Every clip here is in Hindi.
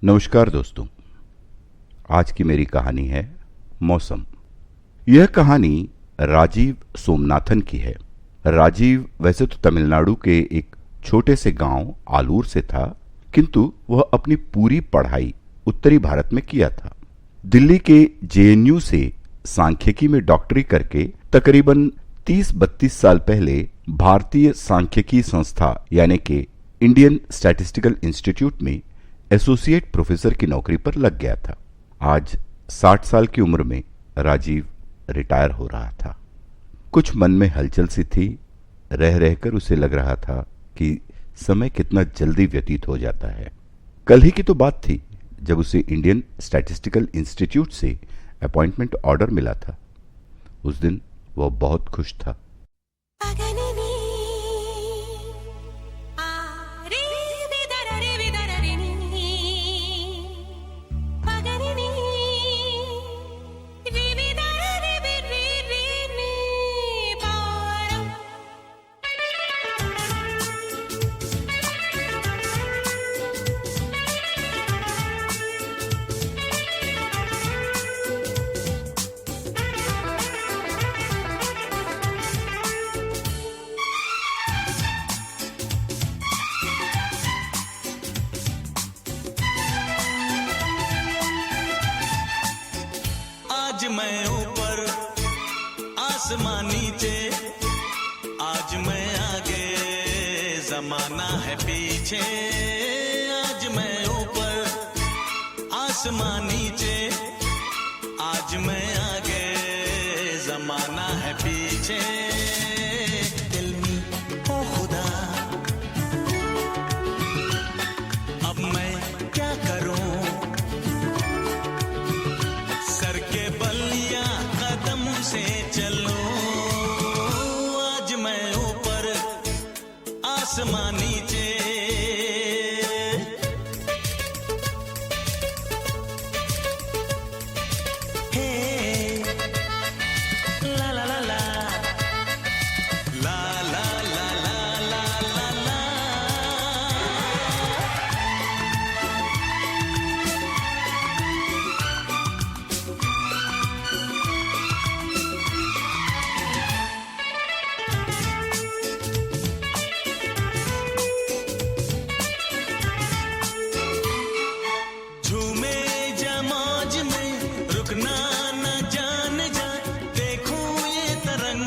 नमस्कार दोस्तों। आज की मेरी कहानी है मौसम। यह कहानी राजीव सोमनाथन की है। राजीव वैसे तो तमिलनाडु के एक छोटे से गांव आलूर से था, किंतु वह अपनी पूरी पढ़ाई उत्तरी भारत में किया था। दिल्ली के जेएनयू से सांख्यिकी में डॉक्टरी करके तकरीबन 30-32 साल पहले भारतीय सांख्यिकी संस्था यानी कि इंडियन स्टैटिस्टिकल इंस्टीट्यूट में एसोसिएट प्रोफेसर की नौकरी पर लग गया था। आज 60 साल की उम्र में राजीव रिटायर हो रहा था। कुछ मन में हलचल सी थी। रह रहकर उसे लग रहा था कि समय कितना जल्दी व्यतीत हो जाता है। कल ही की तो बात थी जब उसे इंडियन स्टैटिस्टिकल इंस्टीट्यूट से अपॉइंटमेंट ऑर्डर मिला था। उस दिन वह बहुत खुश था। आज मैं ऊपर आसमान नीचे, आज मैं आगे जमाना है पीछे। आज मैं ऊपर आसमान नीचे, आज मैं आगे जमाना है पीछे। दिल में ओ खुदा अब मैं क्या करूं, सर के बलिया कदम से चलो। आज मैं ऊपर आसमान नीचे। हे ला ला ला ला ला ला ला ला ला ला। झूमे जमाज में रुकना न जान जा, देखो ये तरंग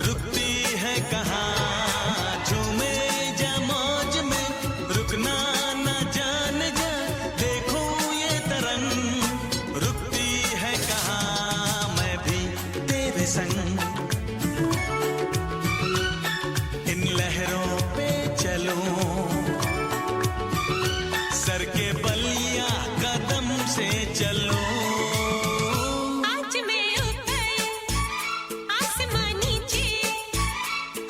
रुकती है कहाँ। झूमे जमाज में रुकना न जान जा, देखो ये तरंग रुकती है कहाँ। मैं भी तेरे संग इन लहरों पे चलूं, सर के बलिया कदम से चलो। आज मैं ऊपर आसमान नीचे,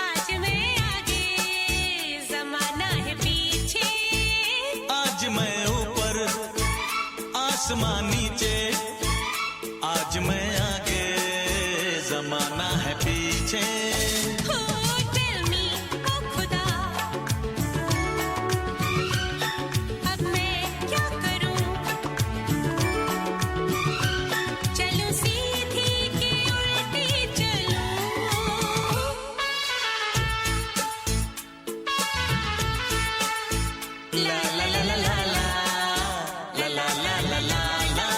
आज मैं आगे जमाना है पीछे। आज मैं ऊपर आसमान नीचे, आज मैं आगे जमाना है पीछे। हो दिल में ओ खुदा अब मैं क्या करूं, चलूं सीधी कि उल्टी चलूं। ला ला ला ला ला ला ला ला ला ला ला ला।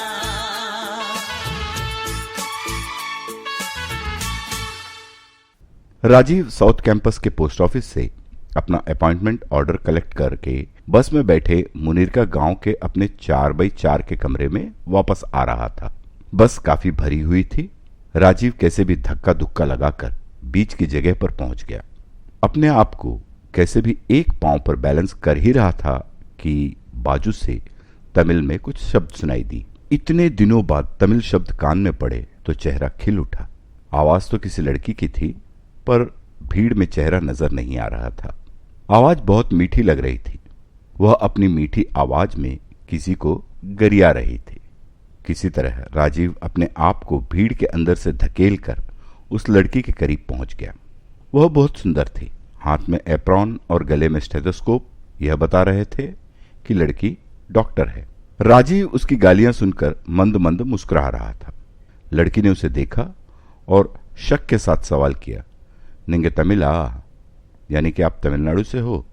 राजीव साउथ कैंपस के पोस्ट ऑफिस से अपना अपॉइंटमेंट ऑर्डर कलेक्ट करके बस में बैठे मुनीरका गांव के अपने 4x4 के कमरे में वापस आ रहा था। बस काफी भरी हुई थी। राजीव कैसे भी धक्का धुक्का लगाकर बीच की जगह पर पहुंच गया। अपने आप को कैसे भी एक पांव पर बैलेंस कर ही रहा था कि बाजू से तमिल में कुछ शब्द सुनाई दी। इतने दिनों बाद तमिल शब्द कान में पड़े तो चेहरा खिल उठा। आवाज तो किसी लड़की की थी, पर भीड़ में चेहरा नजर नहीं आ रहा था। आवाज बहुत मीठी लग रही थी। वह अपनी मीठी आवाज में किसी को गरिया रही थी। किसी तरह राजीव अपने आप को भीड़ के अंदर से धकेल कर उस लड़की के करीब पहुंच गया। वह बहुत सुंदर थी। हाथ में एप्रॉन और गले में स्टेथोस्कोप यह बता रहे थे कि लड़की डॉक्टर है। राजीव उसकी गालियां सुनकर मंद मंद मुस्कुरा रहा था। लड़की ने उसे देखा और शक के साथ सवाल किया, निंगे तमिला, यानी कि आप तमिलनाडु से हो?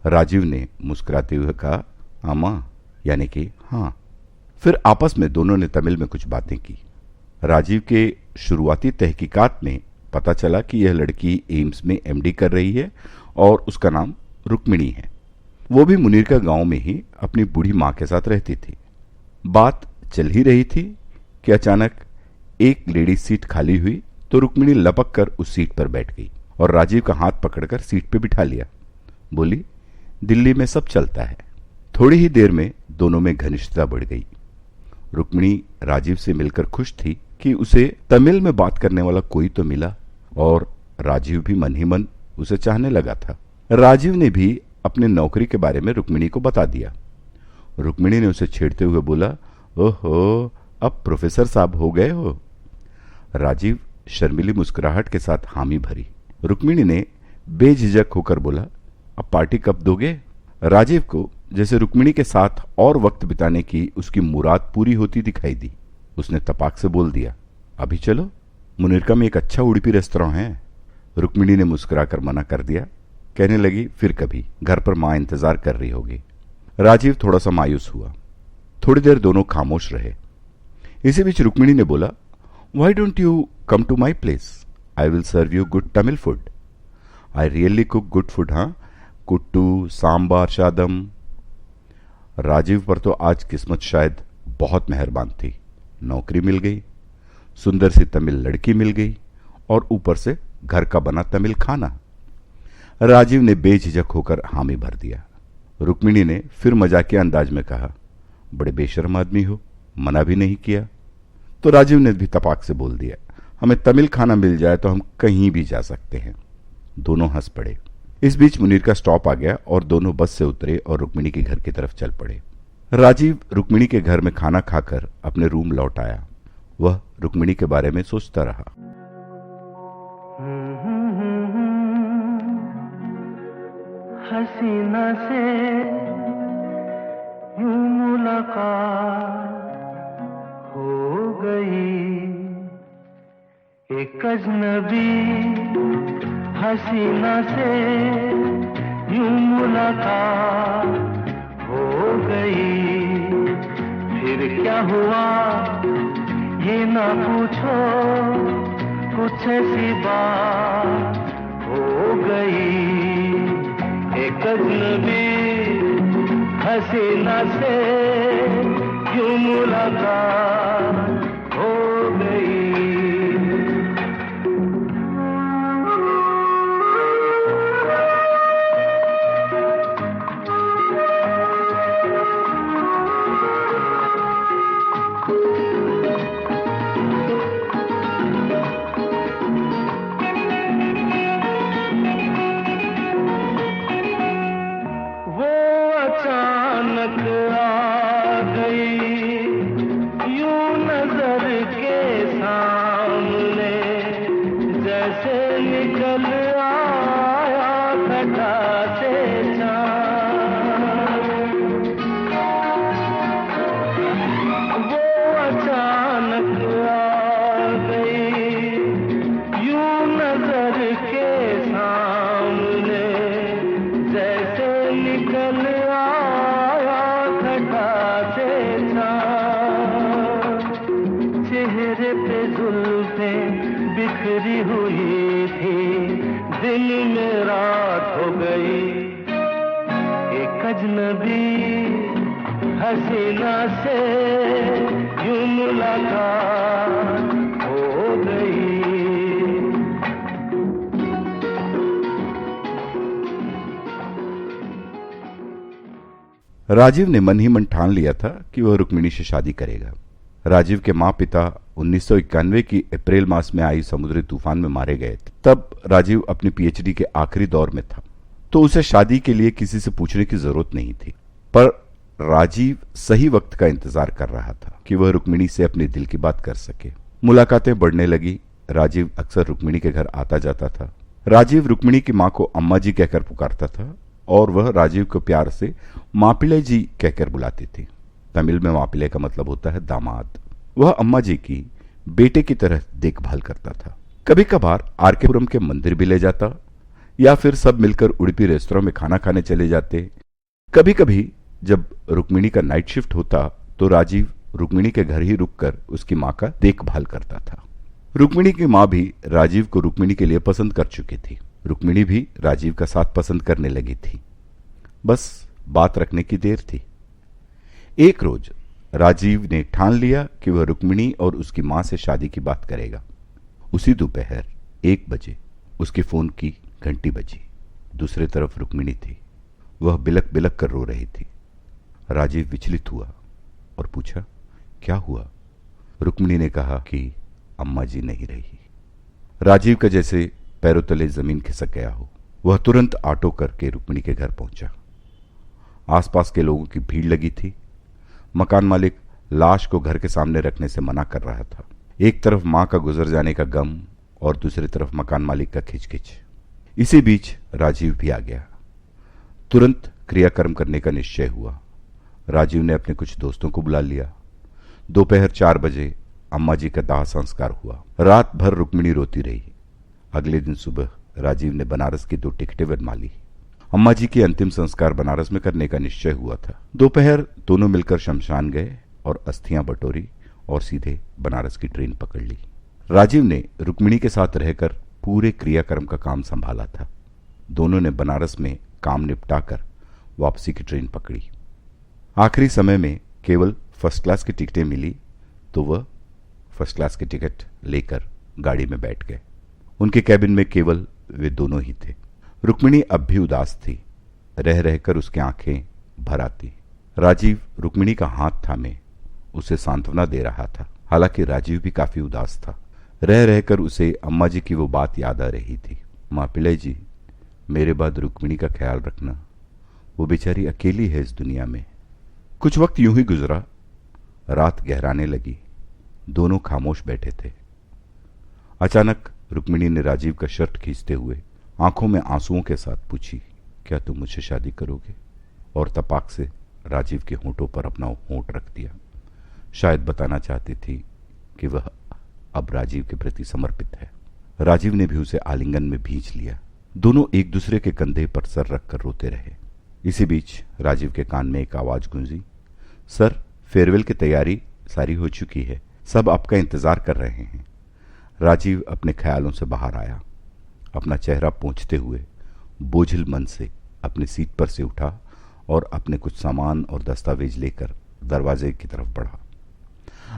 राजीव ने मुस्कुराते हुए कहा, आमा, यानी कि हाँ। फिर आपस में दोनों ने तमिल में कुछ बातें की। राजीव के शुरुआती तहकीकात में पता चला कि यह लड़की एम्स में एमडी कर रही है और उसका नाम रुक्मिणी है। वो भी मुनीर का गांव में ही अपनी बूढ़ी मां के साथ रहती थी। बात चल ही रही थी कि अचानक एक लेडी सीट खाली हुई तो रुक्मिणी लपक कर उस सीट पर बैठ गई और राजीव का हाथ पकड़कर सीट पर बिठा लिया। बोली, दिल्ली में सब चलता है। थोड़ी ही देर में दोनों में घनिष्ठता बढ़ गई। रुक्मिणी राजीव से मिलकर खुश थी कि उसे तमिल में बात करने वाला कोई तो मिला और राजीव भी मन ही मन उसे चाहने लगा था। राजीव ने भी अपने नौकरी के बारे में रुक्मिणी को बता दिया। रुक्मिणी ने उसे छेड़ते हुए बोला, ओहो, अब प्रोफेसर साहब हो गए हो। राजीव शर्मीली मुस्कुराहट के साथ हामी भरी। रुक्मिणी ने बेझिझक होकर बोला, अब पार्टी कब दोगे? राजीव को जैसे रुक्मिणी के साथ और वक्त बिताने की उसकी मुराद पूरी होती दिखाई दी। उसने तपाक से बोल दिया, अभी चलो, मुनीरका में एक अच्छा उड़पी रेस्तरां है। रुक्मिणी ने मुस्कुराकर मना कर दिया। कहने लगी, फिर कभी, घर पर मां इंतजार कर रही होगी। राजीव थोड़ा सा मायूस हुआ। थोड़ी देर दोनों खामोश रहे। इसी बीच रुक्मिणी ने बोला, why don't you come to my place? I will serve you good Tamil food. I really cook good food. हाँ, कुट्टू, सांबार, शादम। राजीव पर तो आज किस्मत शायद बहुत मेहरबान थी। नौकरी मिल गई, सुंदर सी तमिल लड़की मिल गई और ऊपर से घर का बना तमिल खाना। राजीव ने बेझिझक होकर हामी भर दिया। रुक्मिणी ने फिर मजाकिया अंदाज में कहा, बड़े बेशर्म आदमी हो, मना भी नहीं किया। तो राजीव ने भी तपाक से बोल दिया, हमें तमिल खाना मिल जाए तो हम कहीं भी जा सकते हैं। दोनों हंस पड़े। इस बीच मुनीर का स्टॉप आ गया और दोनों बस से उतरे और रुक्मिणी के घर की तरफ चल पड़े। राजीव रुक्मिणी के घर में खाना खाकर अपने रूम लौट आया। वह रुक्मिणी के बारे में सोचता रहा। हसीना से यूं मुलाकात हो गई, एक अजनबी हसीना से यूं मुलाकात हो गई। फिर क्या हुआ ये ना पूछो, कुछ ऐसी बात हो गई। एक अजनबी हसीना से यूं मुलाकात हो गई। बिखरी हुई थी, दिन में रात हो गई। एक अजनबी हसीना से यूं मुलाकात हो गई। राजीव ने मन ही मन ठान लिया था कि वह रुक्मिणी से शादी करेगा। राजीव के माँ पिता 1991 की अप्रैल मास में आई समुद्री तूफान में मारे गए थे। तब राजीव अपनी पीएचडी के आखिरी दौर में था, तो उसे शादी के लिए किसी से पूछने की जरूरत नहीं थी। पर राजीव सही वक्त का इंतजार कर रहा था कि वह रुक्मिणी से अपने दिल की बात कर सके। मुलाकातें बढ़ने लगी। राजीव अक्सर रुक्मिणी के घर आता जाता था। राजीव रुक्मिणी की माँ को अम्मा जी कहकर पुकारता था और वह राजीव को प्यार से मापिले जी कहकर बुलाती थी। तमिल में मापिले का मतलब होता है दामाद। वह अम्मा जी की बेटे की तरह देखभाल करता था। कभी कभार आरकेपुरम के मंदिर भी ले जाता या फिर सब मिलकर उड़पी रेस्तों में खाना खाने चले जाते। कभी कभी जब रुक्मिणी का नाइट शिफ्ट होता तो राजीव रुक्मिणी के घर ही रुककर उसकी मां का देखभाल करता था। रुक्मिणी की मां भी राजीव को रुक्मिणी के लिए पसंद कर चुकी थी। रुक्मिणी भी राजीव का साथ पसंद करने लगी थी। बस बात रखने की देर थी। एक रोज राजीव ने ठान लिया कि वह रुक्मिणी और उसकी मां से शादी की बात करेगा। उसी दोपहर 1 बजे उसके फोन की घंटी बजी। दूसरी तरफ रुक्मिणी थी। वह बिलक बिलक कर रो रही थी। राजीव विचलित हुआ और पूछा, क्या हुआ? रुक्मिणी ने कहा कि अम्मा जी नहीं रही। राजीव का जैसे पैरों तले जमीन खिसक गया हो। वह तुरंत ऑटो करके रुक्मिणी के घर पहुंचा। आसपास के लोगों की भीड़ लगी थी। मकान मालिक लाश को घर के सामने रखने से मना कर रहा था। एक तरफ मां का गुजर जाने का गम और दूसरी तरफ मकान मालिक का खिचखिच। इसी बीच राजीव भी आ गया। तुरंत क्रियाकर्म करने का निश्चय हुआ। राजीव ने अपने कुछ दोस्तों को बुला लिया। दोपहर 4 बजे अम्मा जी का दाह संस्कार हुआ। रात भर रुक्मिणी रोती रही। अगले दिन सुबह राजीव ने बनारस की 2 टिकटें बनवा ली। अम्मा जी के अंतिम संस्कार बनारस में करने का निश्चय हुआ था। दोपहर दोनों मिलकर शमशान गए और अस्थियां बटोरी और सीधे बनारस की ट्रेन पकड़ ली। राजीव ने रुक्मिणी के साथ रहकर पूरे क्रियाक्रम का काम संभाला था। दोनों ने बनारस में काम निपटाकर वापसी की ट्रेन पकड़ी। आखिरी समय में केवल फर्स्ट क्लास की टिकटें मिली तो वह फर्स्ट क्लास की टिकट लेकर गाड़ी में बैठ गए। उनके कैबिन में केवल वे दोनों ही थे। रुक्मिणी अब भी उदास थी। रह रहकर उसकी आंखें भर आती। राजीव रुक्मिणी का हाथ थामे उसे सांत्वना दे रहा था। हालांकि राजीव भी काफी उदास था। रह रहकर उसे अम्मा जी की वो बात याद आ रही थी, माँ पिलाई जी, मेरे बाद रुक्मिणी का ख्याल रखना, वो बेचारी अकेली है इस दुनिया में। कुछ वक्त यूं ही गुजरा। रात गहराने लगी। दोनों खामोश बैठे थे। अचानक रुक्मिणी ने राजीव का शर्ट खींचते हुए आंखों में आंसुओं के साथ पूछी, क्या तुम मुझसे शादी करोगे? और तपाक से राजीव के होंठों पर अपना होंठ रख दिया। शायद बताना चाहती थी कि वह अब राजीव के प्रति समर्पित है। राजीव ने भी उसे आलिंगन में भींच लिया। दोनों एक दूसरे के कंधे पर सर रखकर रोते रहे। इसी बीच राजीव के कान में एक आवाज गूंजी, सर, फेयरवेल की तैयारी सारी हो चुकी है, सब आपका इंतजार कर रहे हैं। राजीव अपने ख्यालों से बाहर आया। अपना चेहरा पोंछते हुए बोझिल मन से अपनी सीट पर से उठा और अपने कुछ सामान और दस्तावेज लेकर दरवाजे की तरफ बढ़ा।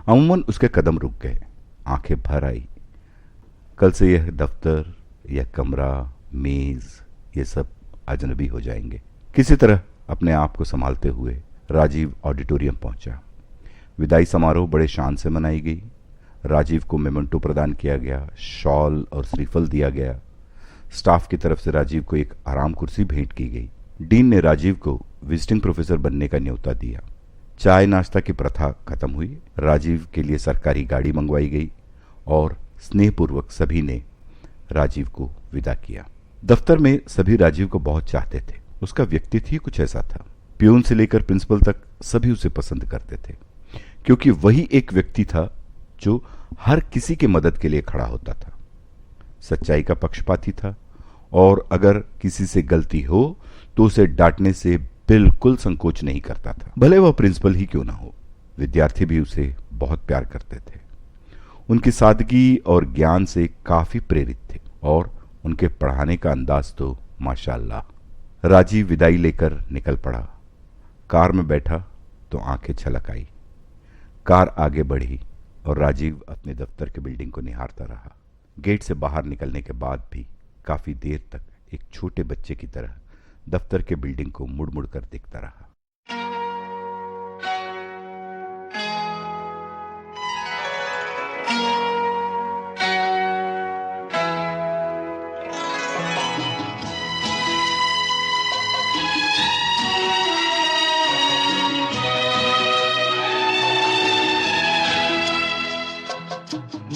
अमूमन उसके कदम रुक गए। आंखें भर आई। कल से यह दफ्तर, यह कमरा, मेज, ये सब अजनबी हो जाएंगे। किसी तरह अपने आप को संभालते हुए राजीव ऑडिटोरियम पहुंचा। विदाई समारोह बड़े शान से मनाई गई। राजीव को मेमेंटो प्रदान किया गया, शॉल और श्रीफल दिया गया। स्टाफ की तरफ से राजीव को एक आराम कुर्सी भेंट की गई। डीन ने राजीव को विजिटिंग प्रोफेसर बनने का न्योता दिया। चाय नाश्ता की प्रथा खत्म हुई। राजीव के लिए सरकारी गाड़ी मंगवाई गई और स्नेहपूर्वक सभी ने राजीव को विदा किया। दफ्तर में सभी राजीव को बहुत चाहते थे। उसका व्यक्तित्व ही कुछ ऐसा था। प्यून से लेकर प्रिंसिपल तक सभी उसे पसंद करते थे, क्योंकि वही एक व्यक्ति था जो हर किसी की मदद के लिए खड़ा होता था। सच्चाई का पक्षपाती था और अगर किसी से गलती हो तो उसे डांटने से बिल्कुल संकोच नहीं करता था, भले वह प्रिंसिपल ही क्यों ना हो। विद्यार्थी भी उसे बहुत प्यार करते थे। उनकी सादगी और ज्ञान से काफी प्रेरित थे और उनके पढ़ाने का अंदाज तो माशाअल्लाह। राजीव विदाई लेकर निकल पड़ा। कार में बैठा तो आंखें छलक आई। कार आगे बढ़ी और राजीव अपने दफ्तर के बिल्डिंग को निहारता रहा। गेट से बाहर निकलने के बाद भी काफी देर तक एक छोटे बच्चे की तरह दफ्तर के बिल्डिंग को मुड़ मुड़ कर देखता रहा।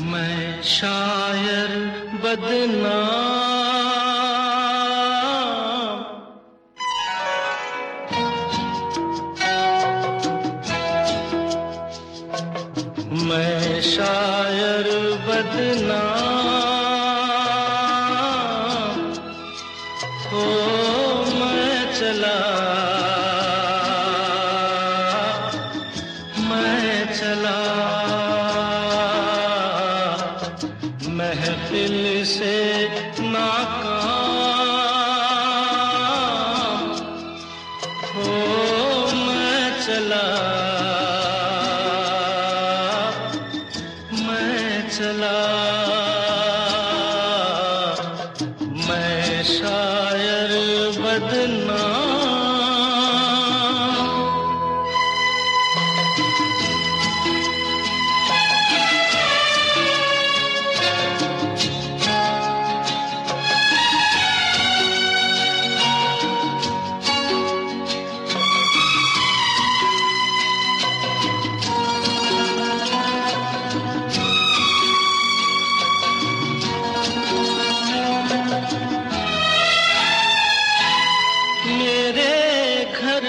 मैं शायर बदनाम, मैं शायर बदनाम हो मैं चला महफिल से नाकाम हो मैं चला मैं शायर बदनाम।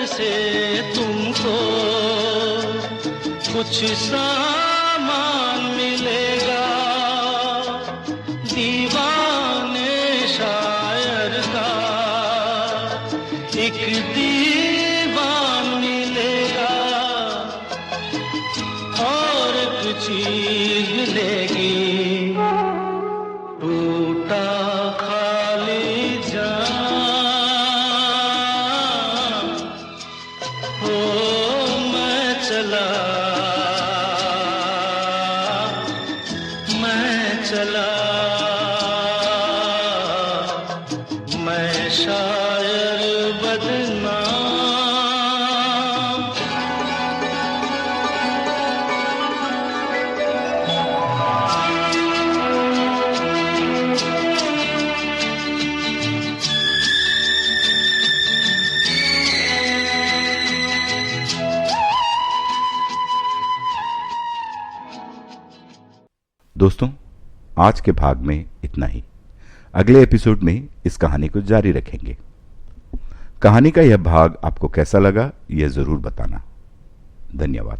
से तुमको कुछ सामान मिलेगा, दीवाने शायर का एक दीवान मिलेगा, और कुछ चीज मिलेगी टूटा खाली जान हो मैं चला मैं शायर बदनाम। दोस्तों, आज के भाग में इतना ही। अगले एपिसोड में इस कहानी को जारी रखेंगे। कहानी का यह भाग आपको कैसा लगा, यह जरूर बताना। धन्यवाद।